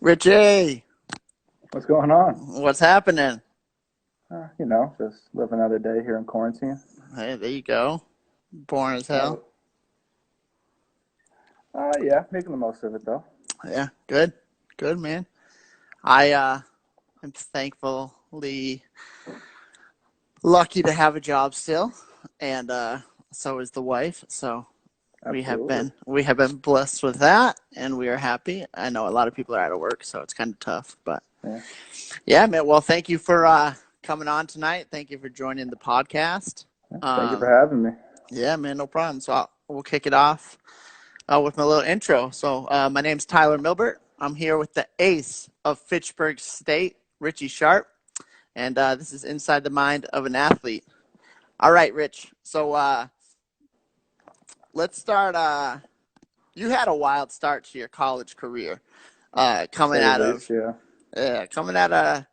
Richie, What's going on? what's happening? Just live another day here in quarantine. Hey, there you go. Boring as hell. Oh, yeah, making the most of it though. Yeah, good. Good, man. I am thankfully lucky to have a job still, and so is the wife. So Absolutely. we have been blessed with that, and we are happy. I know a lot of people are out of work, so it's kind of tough, but Yeah. yeah, man. Well, thank you for coming on tonight. Thank you for joining the podcast. Yeah. Thank you for Um, having me. yeah, man, no problem. So we'll kick it off with my little intro. So my name's Tyler Milbert. I'm here with the ace of Fitchburg State, Richie Sharp, and this is Inside the Mind of an Athlete. All right, Rich. So let's start. You had a wild start to your college career, To say the least, yeah. coming out of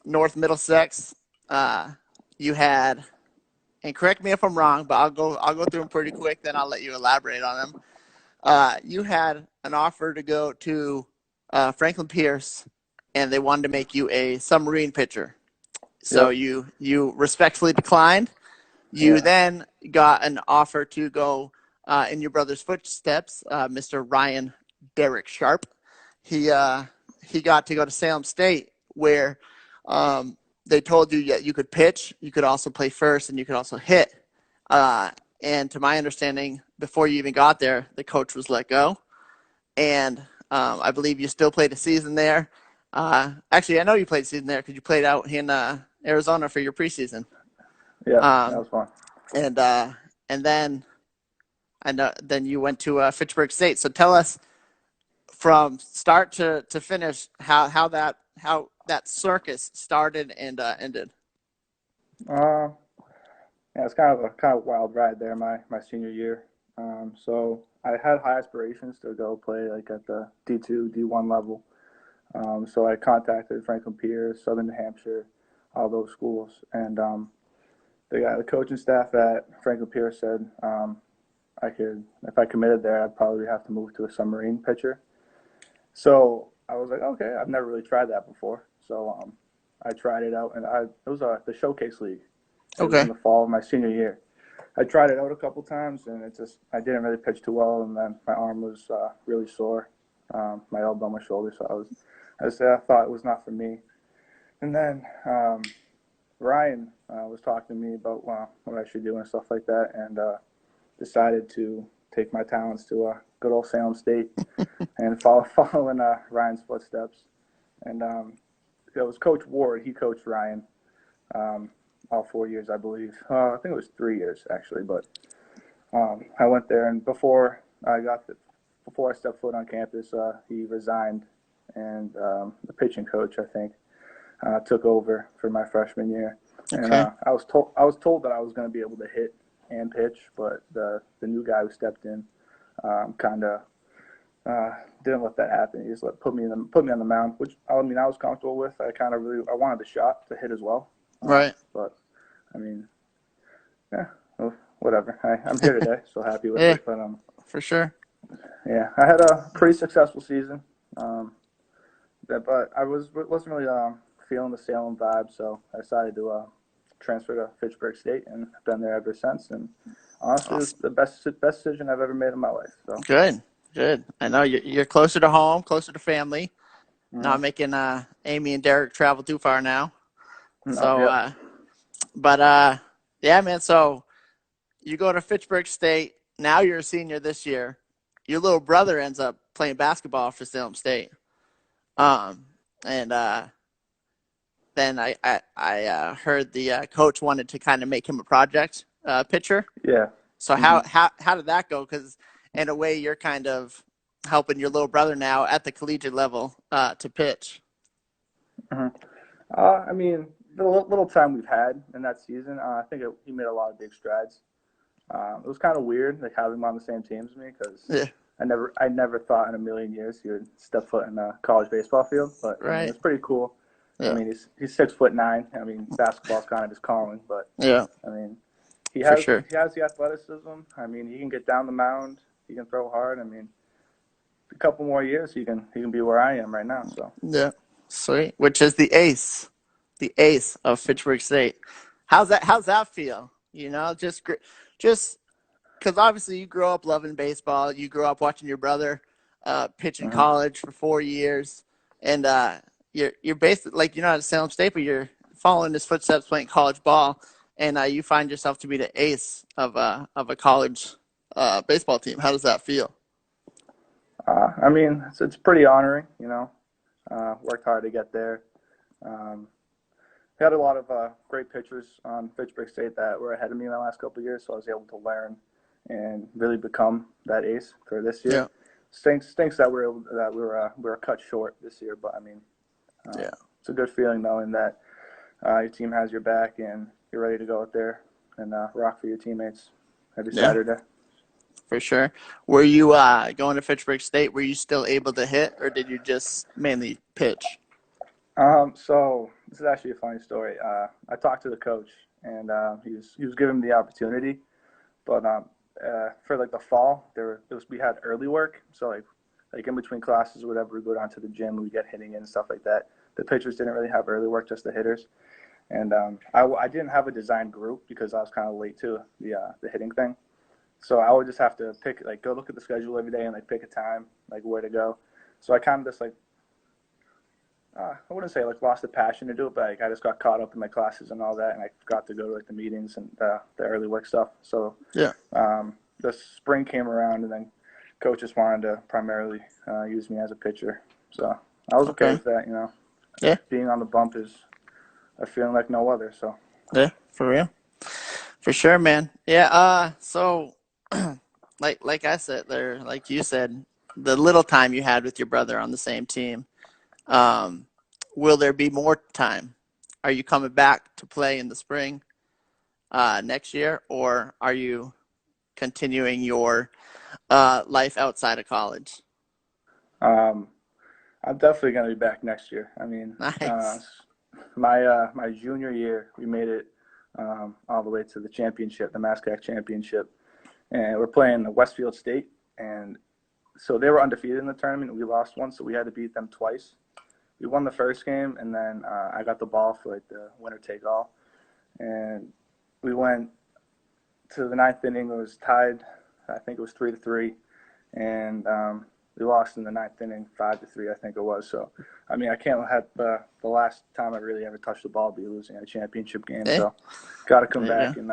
North Middlesex. You had, and correct me if I'm wrong, but I'll go through them pretty quick. Then I'll let you elaborate on them. You had an offer to go to Franklin Pierce, and they wanted to make you a submarine pitcher. So Yep. you respectfully declined. You Yeah. then got an offer to go in your brother's footsteps, Mr. Ryan Derek Sharp. He uh, he got to go to Salem State, where they told you that you could pitch, you could also play first, and you could also hit. Uh, and to my understanding, before you even got there, the coach was let go. And I believe you still played a season there. Actually, I know you played a season there because you played out in Arizona for your preseason. Yeah. That Um, was fun. and uh, and then I know then you went to Fitchburg State. So tell us from start to finish how that circus started and ended. Uh, yeah, it's kind of a wild ride there my senior year. So I had high aspirations to go play like at the D2, D1 level. So I contacted Franklin Pierce, Southern New Hampshire, all those schools, and the coaching staff at Franklin Pierce said I could, if I committed there, I'd probably have to move to a submarine pitcher. So I was like, okay, I've never really tried that before. So I tried it out, and it was the Showcase League. It was in Okay. the fall of my senior year. I tried it out a couple times, and I didn't really pitch too well, and then my arm was really sore, my elbow, my shoulder. So I thought it was not for me. And then Ryan was talking to me about what I should do and stuff like that, and decided to take my talents to good old Salem State and follow in Ryan's footsteps. And it was Coach Ward. He coached Ryan all 4 years, I believe. I think it was 3 years actually, but I went there, and before I stepped foot on campus, he resigned, and the pitching coach, I think, took over for my freshman year. And Okay. I was told that I was going to be able to hit and pitch, but the new guy who stepped in kind of didn't let that happen. He just put me on the mound, which I mean I was comfortable with. I wanted the shot to hit as well, Right. but I mean, yeah, well, whatever. I'm here today, so happy with Yeah, it. But for sure. yeah, I had a pretty successful season. But I wasn't really feeling the Salem vibe, so I decided to transfer to Fitchburg State, and I've been there ever since. And honestly, it was Awesome. the best decision I've ever made in my life. So, Good. Good. I know you're closer to home, closer to family. Not mm, making Amy and Derek travel too far now. no, So, yep, but yeah, man. So you go to Fitchburg State. Now you're a senior this year. Your little brother ends up playing basketball for Salem State. Um, and then I heard the coach wanted to kind of make him a project pitcher. yeah, So hmm how did that go? Because in a way, you're kind of helping your little brother now at the collegiate level to pitch. hmm I mean, the little time we've had in that season, he made a lot of big strides. It was kind of weird, like having him on the same team as me, because Yeah. I never thought in a million years he would step foot in a college baseball field. But I mean, Right. it's pretty cool. I Yeah. mean, he's 6'9". I mean, basketball's kind of his calling, but Yeah. I mean, For sure. he has the athleticism. I mean, he can get down the mound. He can throw hard. I mean, a couple more years, he can be where I am right now. So Yeah, sweet. Which is the ace of Fitchburg State. How's that feel? You know, just because obviously you grew up loving baseball. You grew up watching your brother pitch in hmm college for 4 years, and you're basically like you're not at Salem State, but you're following his footsteps playing college ball, and you find yourself to be the ace of a college baseball team. How does that feel? I mean, it's pretty honoring. Worked hard to get there. Um, we had a lot of great pitchers on Fitchburg State that were ahead of me in the last couple of years, so I was able to learn and really become that ace for this year. Yeah, Stinks that we were cut short this year, but I mean, yeah, it's a good feeling knowing that your team has your back and you're ready to go out there and rock for your teammates every yeah. Saturday. For sure. Were you going to Fitchburg State? Were you still able to hit, or did you just mainly pitch? So this is actually a funny story. I talked to the coach, and he was giving me the opportunity, but for like the fall, we had early work, so like in between classes or whatever, we go down to the gym, we get hitting in and stuff like that. The pitchers didn't really have early work, just the hitters, and I didn't have a design group because I was kind of late to the hitting thing. So I would just have to go look at the schedule every day and like pick a time, like where to go. So I kind of just like I wouldn't say like lost the passion to do it, but like I just got caught up in my classes and all that, and I forgot to go to like the meetings and the early work stuff. So Yeah. the spring came around, and then coaches wanted to primarily use me as a pitcher. So I was okay Okay. with that. Yeah. Being on the bump is a feeling like no other. So Yeah. For real. For sure, man. Yeah. So, like I said, there, like you said, the little time you had with your brother on the same team. Um, will there be more time? Are you coming back to play in the spring next year, or are you continuing your life outside of college? um, I'm definitely going to be back next year. I mean, Nice. my junior year, we made it all the way to the championship, the MASCAC championship, and we're playing Westfield State, and so they were undefeated in the tournament. We lost one, so we had to beat them twice. We won the first game, and then I got the ball for like the winner take all, and we went to the ninth inning. It was tied. I think it was 3-3, and we lost in the ninth inning 5-3. I think it was. So, I mean, I can't have the last time I really ever touched the ball be losing a championship game. Hey, So, got to come there you back go. and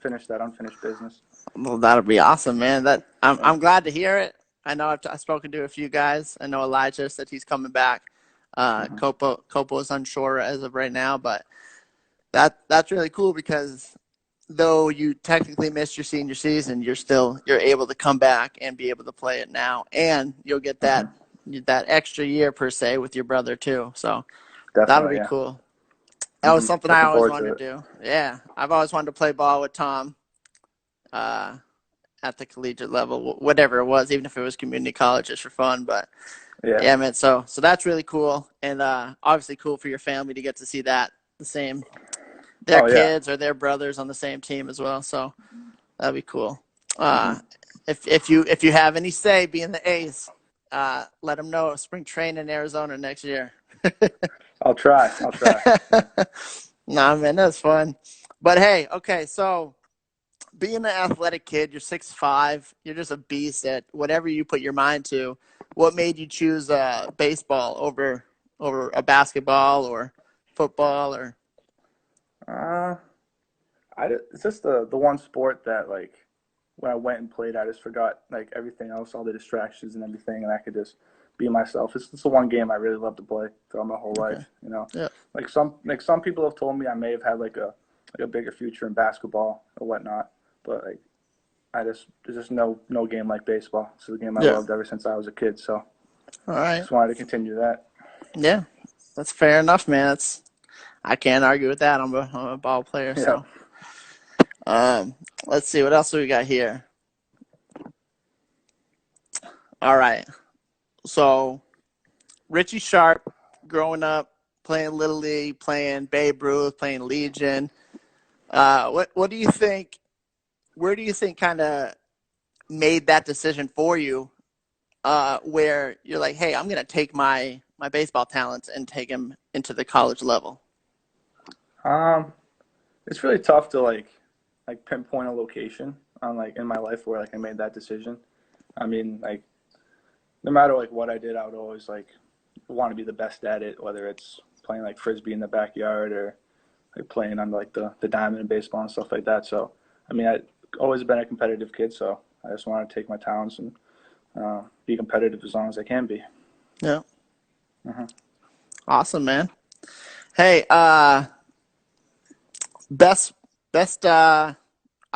finish that unfinished business. Well, that'll be awesome, man. That Yeah. I'm glad to hear it. I know I've spoken to a few guys. I know Elijah said he's coming back. hmm Copo is unsure as of right now, but that's really cool because though you technically missed your senior season, you're able to come back and be able to play it now, and you'll get hmm that extra year per se with your brother too. So that'll Definitely, be yeah. cool. That was something I Looking always forward to wanted it. to do. Yeah, I've always wanted to play ball with Tom. Uh, at the collegiate level, whatever it was, even if it was community college just for fun. But Yeah. yeah, man. So that's really cool, and obviously cool for your family to get to see that the same their Oh yeah. kids or their brothers on the same team as well. So that'd be cool. hmm Uh, if you have any say being the ace, let them know spring training in Arizona next year. I'll try. I'll try. Yeah. Nah, man, that's fun. But hey, okay, so being an athletic kid, you're 6'5", you're just a beast at whatever you put your mind to. What made you choose baseball over a basketball or football or? Uh, it's just the one sport that like when I went and played, I just forgot like everything else, all the distractions and everything, and I could just be myself. It's just the one game I really love to play throughout my whole Okay. life. Yeah. Like some people have told me I may have had like a bigger future in basketball or whatnot, but like there's just no game like baseball. It's the game I Yeah. loved ever since I was a kid. So All right. just wanted to continue that. Yeah. That's fair enough, man. I can't argue with that. I'm a ball player, Yeah. so um, let's see what else we got here. All right. So Richie Sharp, growing up playing Little League, playing Babe Ruth, playing Legion. What do you think? Where do you think kind of made that decision for you where you're like, hey, I'm going to take my baseball talents and take them into the college level? Um, it's really tough to like pinpoint a location on like in my life where like I made that decision. I mean, like no matter like what I did, I would always like want to be the best at it, whether it's playing like frisbee in the backyard or like playing on like the diamond in baseball and stuff like that. So I mean, I always been a competitive kid, so I just want to take my talents and be competitive as long as I can be. Yeah. Hmm. Awesome, man. Hey, best best I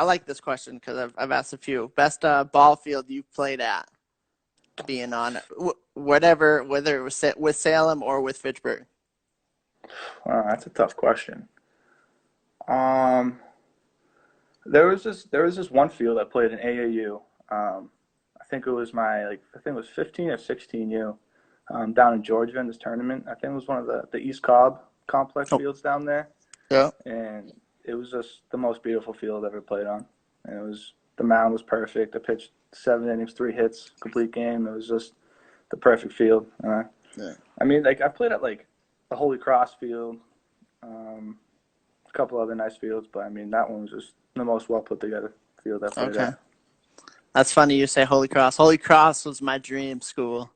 like this question because I've asked a few. Best ball field you've played at, being on whatever, whether it was with Salem or with Fitchburg. That's a tough question. Um, there was this one field I played in AAU. I think it was I think it was 15 or 16U, down in Georgia in this tournament. I think it was one of the East Cobb complex Oh, fields down there, yeah. and it was just the most beautiful field I've ever played on. And the mound was perfect. I pitched 7 innings, 3 hits, complete game. It was just the perfect field. Yeah. I mean, like I played at like the Holy Cross field, um, a couple other nice fields, but I mean that one was just the most well put together field I played Okay. at. That's funny you say Holy Cross. Holy Cross was my dream school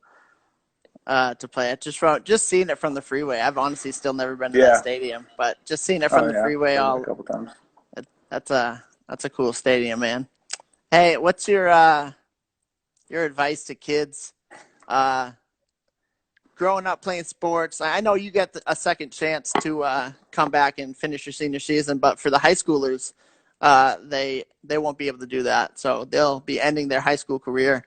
to play at. Just seeing it from the freeway. I've honestly still never been to that Yeah. stadium, but just seeing it from Oh the yeah. freeway, Played it a all couple times. that's a cool stadium, man. Hey, what's your advice to kids uh, growing up playing sports? I know you get a second chance to come back and finish your senior season, but for the high schoolers, they won't be able to do that. So they'll be ending their high school career,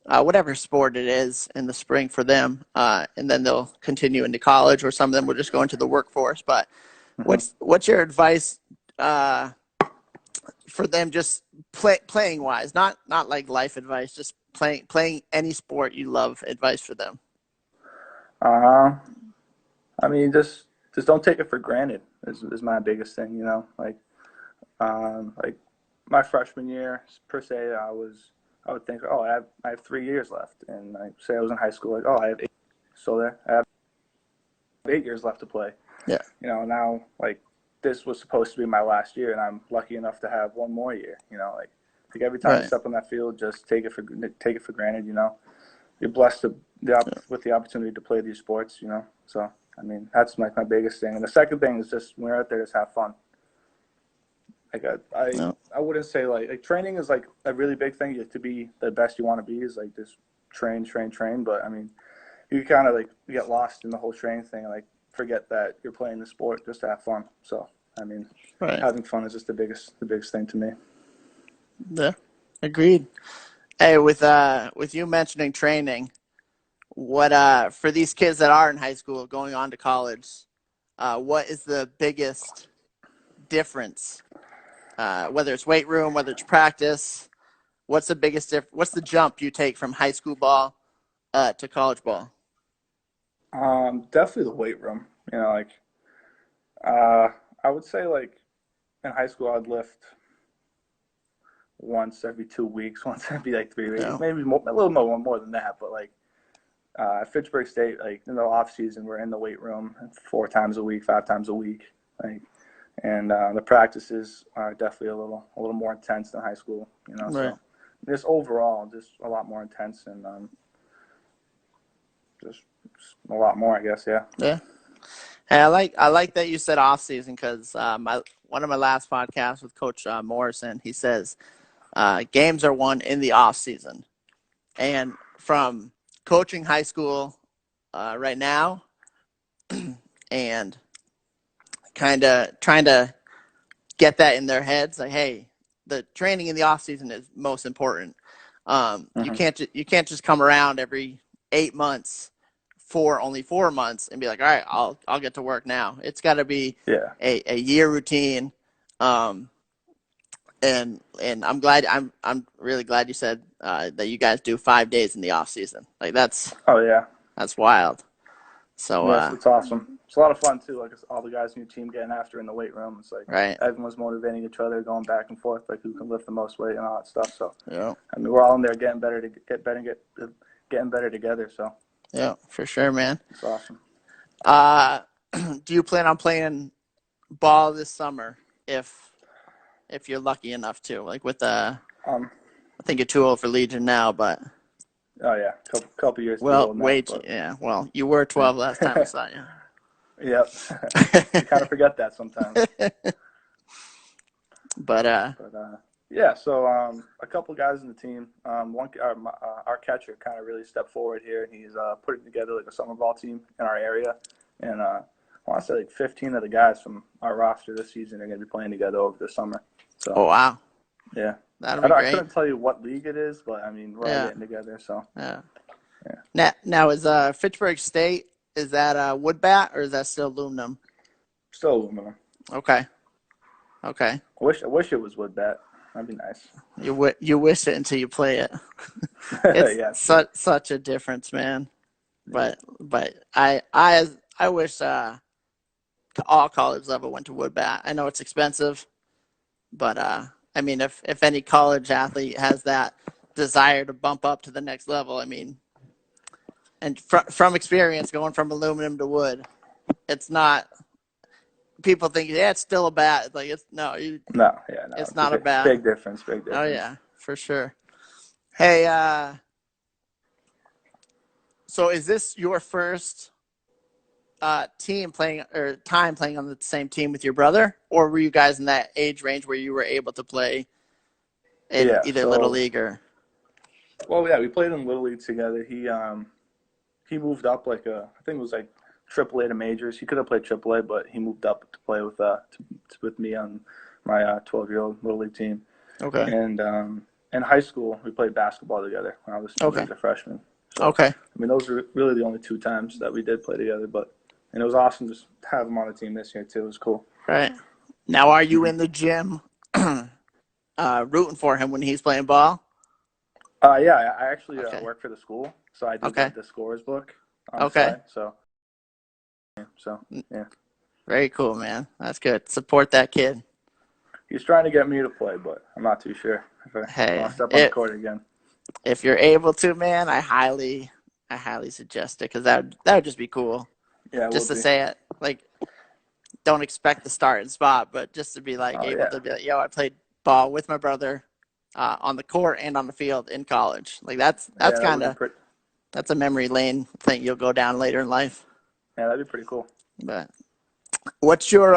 whatever sport it is, in the spring for them, and then they'll continue into college, or some of them will just go into the workforce. But Hmm. what's your advice uh, for them, just playing wise, not like life advice, just playing any sport you love, advice for them? Uh, I mean, just don't take it for granted. Is my biggest thing. Like my freshman year per se, I would think, oh, I have 3 years left, and I say I was in high school, like, oh, I have 8. So there, I have 8 years left to play. Yeah. Now like this was supposed to be my last year, and I'm lucky enough to have one more year. Like every time you Right. step on that field, just take it for granted. You're blessed with the opportunity to play these sports. So I mean that's like my biggest thing. And the second thing is just when you're out there, just have fun. Like No. I wouldn't say like training is like a really big thing. To be the best you want to be is like just train, train, train. But I mean, you kind of like get lost in the whole training thing, and like forget that you're playing the sport just to have fun. So I mean, Right. having fun is just the biggest thing to me. Yeah. Agreed. Hey, with you mentioning training, what for these kids that are in high school going on to college, what is the biggest difference? Whether it's weight room, whether it's practice, what's the jump you take from high school ball to college ball? Definitely the weight room. Like uh, I would say like in high school I'd lift once every 2 weeks, once every like 3 weeks, No. maybe more, a little more than that. But like at Fitchburg State, like in the off season, we're in the weight room 4 times a week, 5 times a week, like, and the practices are definitely a little more intense than high school. Right. So just overall, just a lot more intense and just a lot more, I guess. Yeah. Yeah. Hey, I like that you said off season because my one of my last podcasts with Coach Morrison, he says games are won in the off season, and from coaching high school right now and kind of trying to get that in their heads, like, hey, the training in the off season is most important. You Hmm. can't just come around every 8 months for only 4 months and be like, all right, I'll get to work now. It's got to be Yeah. a year routine. Um, and I'm really glad you said that you guys do 5 days in the off season. Like Oh yeah. that's wild. So Yes, it's awesome. It's a lot of fun too. Like it's all the guys in your team getting after in the weight room. It's like right. everyone's motivating each other, going back and forth, like who can lift the most weight and all that stuff. So Yeah. I mean, we're all in there getting better to get getting better together. So Yeah, for sure, man. it's awesome. Uh, do you plan on playing ball this summer if you're lucky enough to? Like with Um, I think you're too old for Legion now, but oh yeah, couple years too well, old now, way too, but yeah. Well, you were 12 last time we yeah. saw you. Yep. You kind of forget that sometimes. But But yeah, so a couple guys in the team. Our catcher kind of really stepped forward here, and he's putting together like a summer ball team in our area. And I want to say like 15 of the guys from our roster this season are going to be playing together over the summer. oh So wow, yeah, that'll be I great. couldn't tell you what league it is, but I mean we're all Yeah, getting together. So yeah. yeah, Now is Fitchburg State, is that wood bat or is that still aluminum? still aluminum. Okay, okay. I wish it was wood bat. That'd be nice. You wish it until you play it. It's Yeah, true. such a difference, man. Yeah. But I wish all college level went to wood bat. I know it's expensive, but I mean if any college athlete has that desire to bump up to the next level, I mean, and from experience going from aluminum to wood, it's not. People think, yeah, it's still a bat. It's like No, yeah, no, it's it's a not a bat. big difference. Big Oh difference. yeah, for sure. Hey, so is this your first team playing or time playing on the same team with your brother, or were you guys in that age range where you were able to play in Yeah. either little So league or? well, yeah, we played in little league together. He moved up I think it was like AAA to majors. He could have played AAA, but he moved up to play with me on my 12-year-old little league team. Okay. And in high school, we played basketball together when he Okay. was a freshman. So Okay. I mean, those were really the only 2 times that we did play together. And it was awesome to have him on the team this year too. It was cool. Right. Now, are you Mm-hmm. in the gym rooting for him when he's playing ball? Yeah, I actually Okay. work for the school, so I do Okay. the scores book on the Okay. side. So yeah, Very cool, man. That's good. Support that kid. he's trying to get me to play, but I'm not too sure if I Hey, want to step on the court again. if you're able to, man, I highly suggest it because that would just be cool. Yeah, it Just would to be. say it, like, don't expect the starting spot, but just to be like Oh able yeah, to be like, yo, I played ball with my brother on the court and on the field in college. Like that's yeah, that kind would be of pretty. that's a memory lane thing you'll go down later in life. Yeah, that'd be pretty cool. But what's your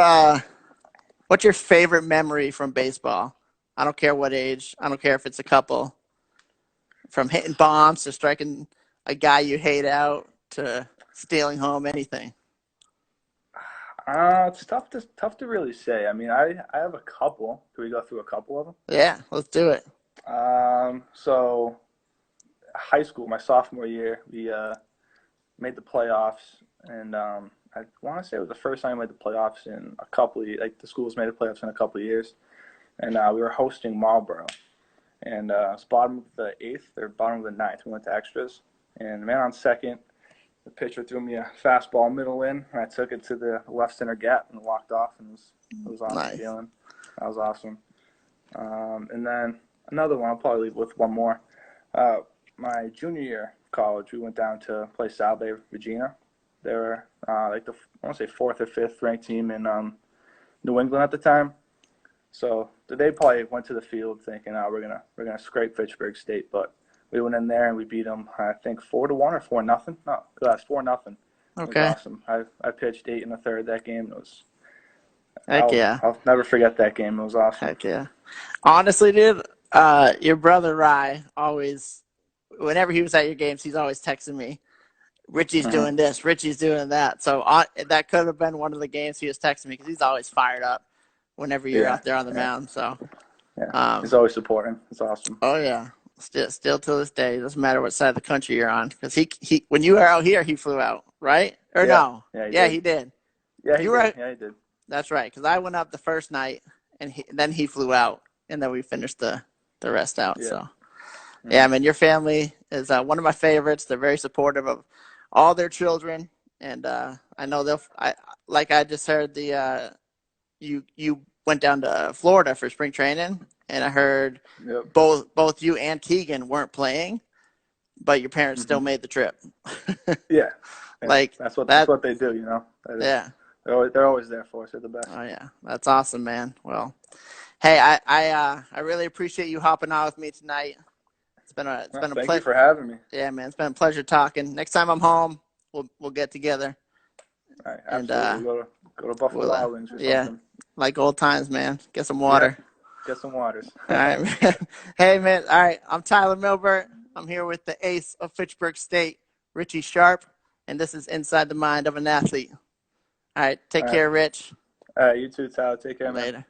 favorite memory from baseball? I don't care what age. I don't care if it's a couple. From hitting bombs to striking a guy you hate out to stealing home, anything. It's tough to really say. I mean, I have a couple. Can we go through a couple of them? Yeah, let's do it. So high school, my sophomore year, we made the playoffs, and I want to say it was the first time we made the playoffs in a couple of like the schools made the playoffs in a couple of years, and we were hosting Marlboro, and it's bottom of the eighth or bottom of the ninth. We went to extras, and man on second, the pitcher threw me a fastball middle in, and I took it to the left center gap and walked off, and it was awesome Nice. feeling. That was awesome. And then another one, I'll probably leave with one more. Uh, my junior year of college, we went down to play Salve, Regina. They were like I want to say fourth or fifth ranked team in New England at the time. So they probably went to the field thinking, "Oh, we're gonna scrape Fitchburg State," but we went in there and we beat them. I think 4-1 or 4-0. No, that's 4-0. It was Okay. awesome. I pitched 8 in the third that game. It was Heck yeah. I'll never forget that game. It was awesome. Heck yeah. Honestly, dude, your brother Rye always, whenever he was at your games, he's always texting me, Richie's Hmm. doing this, Richie's doing that. So that could have been one of the games he was texting me because he's always fired up whenever you're Yeah, out there on the yeah, mound. So, yeah. He's um, always supporting. It's awesome. oh yeah, still to this day, it doesn't matter what side of the country you're on because he when you were out here, he flew out, right? Or Yeah, no? yeah, he Yeah, did. he did. Yeah, he You did. were. Yeah, he did. That's right, because I went up the first night and then he flew out, and then we finished the rest out. Yeah. So. Yeah, Hmm. I mean, your family is one of my favorites. They're very supportive of all their children, and I know they'll. Like I just heard you went down to Florida for spring training, and I heard Yep. both you and Keegan weren't playing. but your parents still Hmm. made the trip. Yeah, yeah. Like That's that. what they do. You know, Yeah. they're always there for us. They're the best. Oh yeah, that's awesome, man. Well, hey, I really appreciate you hopping on with me tonight. It's Well, been a thank you pleasure. for having me. Yeah, man, it's been a pleasure talking. Next time I'm home, we'll get together All right, and absolutely. Go to Buffalo we'll Wild Wings or yeah, something. like old times, man. Get some Yep. water. Get some waters. All right, man. Hey, man. All right, I'm Tyler Milbert. I'm here with the ace of Fitchburg State, Richie Sharp, and this is Inside the Mind of an Athlete. All right, take All right. care, Rich. All right. You too, Tyler. Take care, man. Later.